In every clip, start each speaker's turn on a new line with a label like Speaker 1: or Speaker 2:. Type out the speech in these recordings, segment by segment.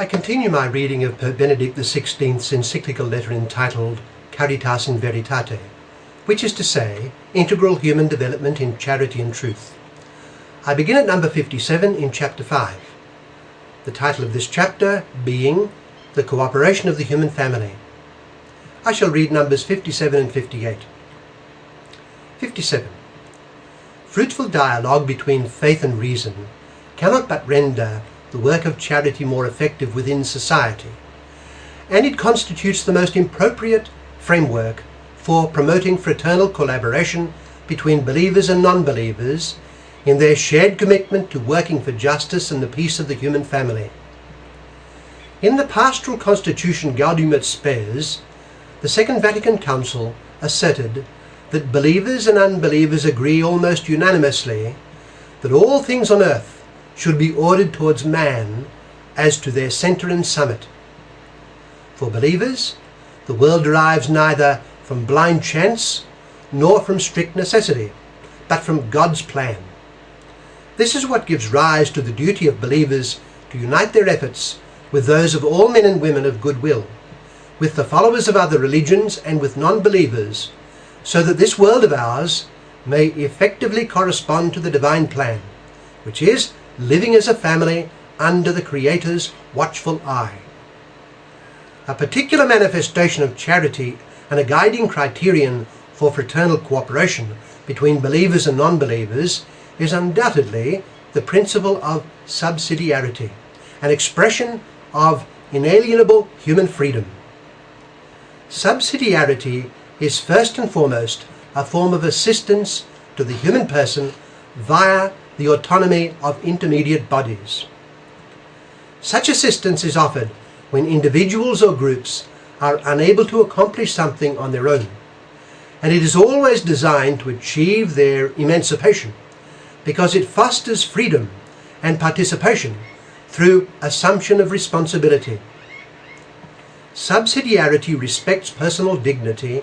Speaker 1: I continue my reading of Pope Benedict XVI's encyclical letter entitled Caritas in Veritate, which is to say, integral human development in charity and truth. I begin at number 57 in chapter 5. The title of this chapter being The Cooperation of the Human Family. I shall read numbers 57 and 58. 57. Fruitful dialogue between faith and reason cannot but render the work of charity more effective within society, and it constitutes the most appropriate framework for promoting fraternal collaboration between believers and non-believers in their shared commitment to working for justice and the peace of the human family. In the Pastoral Constitution Gaudium et Spes, the Second Vatican Council asserted that believers and unbelievers agree almost unanimously that all things on earth should be ordered towards man as to their centre and summit. For believers, the world derives neither from blind chance nor from strict necessity, but from God's plan. This is what gives rise to the duty of believers to unite their efforts with those of all men and women of good will, with the followers of other religions and with non-believers, so that this world of ours may effectively correspond to the divine plan, which is living as a family under the Creator's watchful eye. A particular manifestation of charity and a guiding criterion for fraternal cooperation between believers and non-believers is undoubtedly the principle of subsidiarity, an expression of inalienable human freedom. Subsidiarity is first and foremost a form of assistance to the human person via the autonomy of intermediate bodies. Such assistance is offered when individuals or groups are unable to accomplish something on their own, and it is always designed to achieve their emancipation because it fosters freedom and participation through assumption of responsibility. Subsidiarity respects personal dignity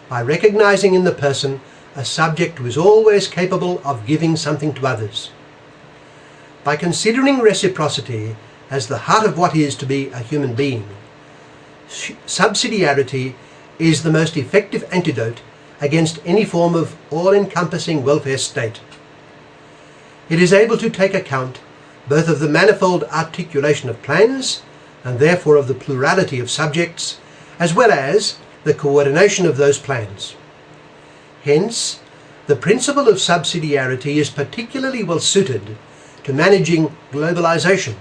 Speaker 1: by recognizing in the person a subject who is always capable of giving something to others. By considering reciprocity as the heart of what is to be a human being, subsidiarity is the most effective antidote against any form of all-encompassing welfare state. It is able to take account both of the manifold articulation of plans, and therefore of the plurality of subjects, as well as the coordination of those plans. Hence, the principle of subsidiarity is particularly well suited to managing globalization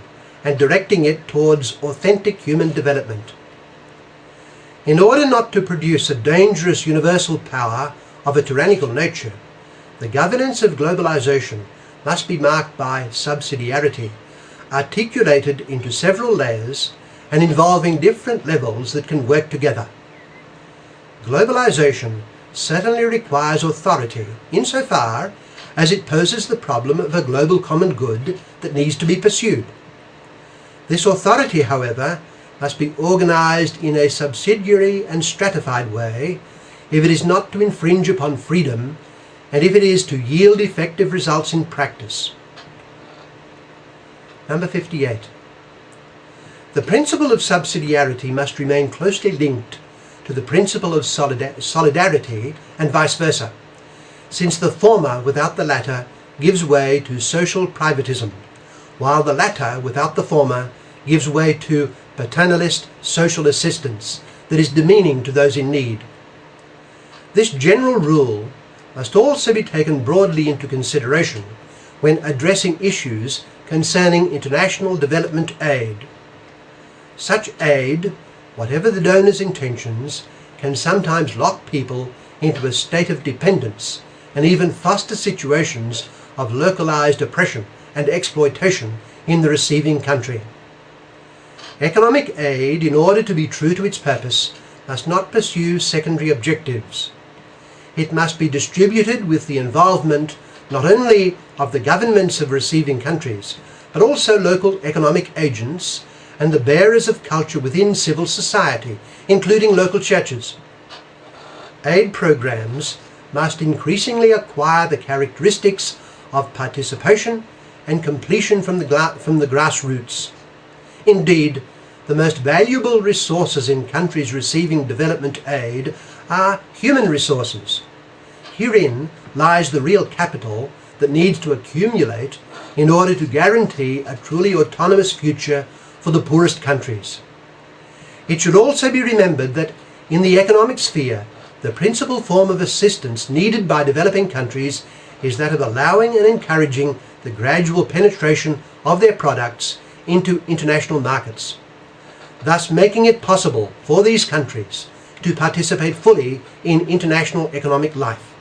Speaker 1: and directing it towards authentic human development. In order not to produce a dangerous universal power of a tyrannical nature, the governance of globalization must be marked by subsidiarity, articulated into several layers and involving different levels that can work together. Globalization certainly requires authority insofar as it poses the problem of a global common good that needs to be pursued. This authority, however, must be organized in a subsidiary and stratified way if it is not to infringe upon freedom and if it is to yield effective results in practice. Number 58. The principle of subsidiarity must remain closely linked to the principle of solidarity and vice versa, since the former without the latter gives way to social privatism, while the latter without the former gives way to paternalist social assistance that is demeaning to those in need. This general rule must also be taken broadly into consideration when addressing issues concerning international development aid. Such aid, whatever the donor's intentions, can sometimes lock people into a state of dependence and even foster situations of localized oppression and exploitation in the receiving country. Economic aid, in order to be true to its purpose, must not pursue secondary objectives. It must be distributed with the involvement not only of the governments of receiving countries, but also local economic agents and the bearers of culture within civil society, including local churches. Aid programs must increasingly acquire the characteristics of participation and completion from the grassroots. Indeed, the most valuable resources in countries receiving development aid are human resources. Herein lies the real capital that needs to accumulate in order to guarantee a truly autonomous future for the poorest countries. It should also be remembered that in the economic sphere, the principal form of assistance needed by developing countries is that of allowing and encouraging the gradual penetration of their products into international markets, thus making it possible for these countries to participate fully in international economic life.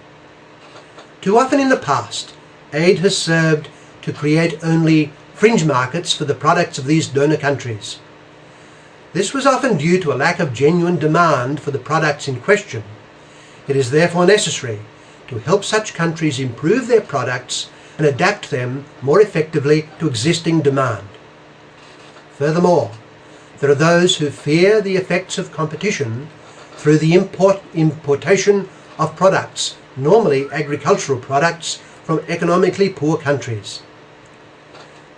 Speaker 1: Too often in the past, aid has served to create only fringe markets for the products of these donor countries. This was often due to a lack of genuine demand for the products in question. It is therefore necessary to help such countries improve their products and adapt them more effectively to existing demand. Furthermore, there are those who fear the effects of competition through the importation of products, normally agricultural products, from economically poor countries.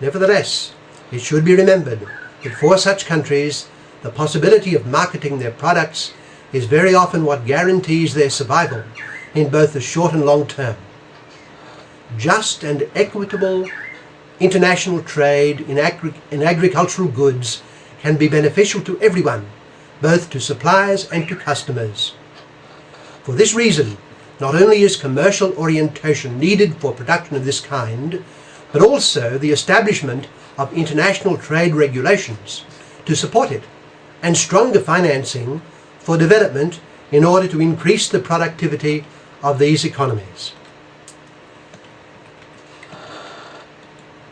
Speaker 1: Nevertheless, it should be remembered that for such countries, the possibility of marketing their products is very often what guarantees their survival in both the short and long term. Just and equitable international trade in agricultural goods can be beneficial to everyone, both to suppliers and to customers. For this reason, not only is commercial orientation needed for production of this kind, but also the establishment of international trade regulations to support it, and stronger financing for development in order to increase the productivity of these economies.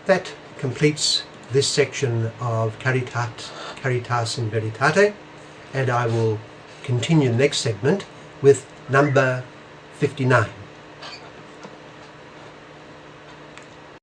Speaker 1: That completes this section of Caritas in Veritate, and I will continue the next segment with number 59.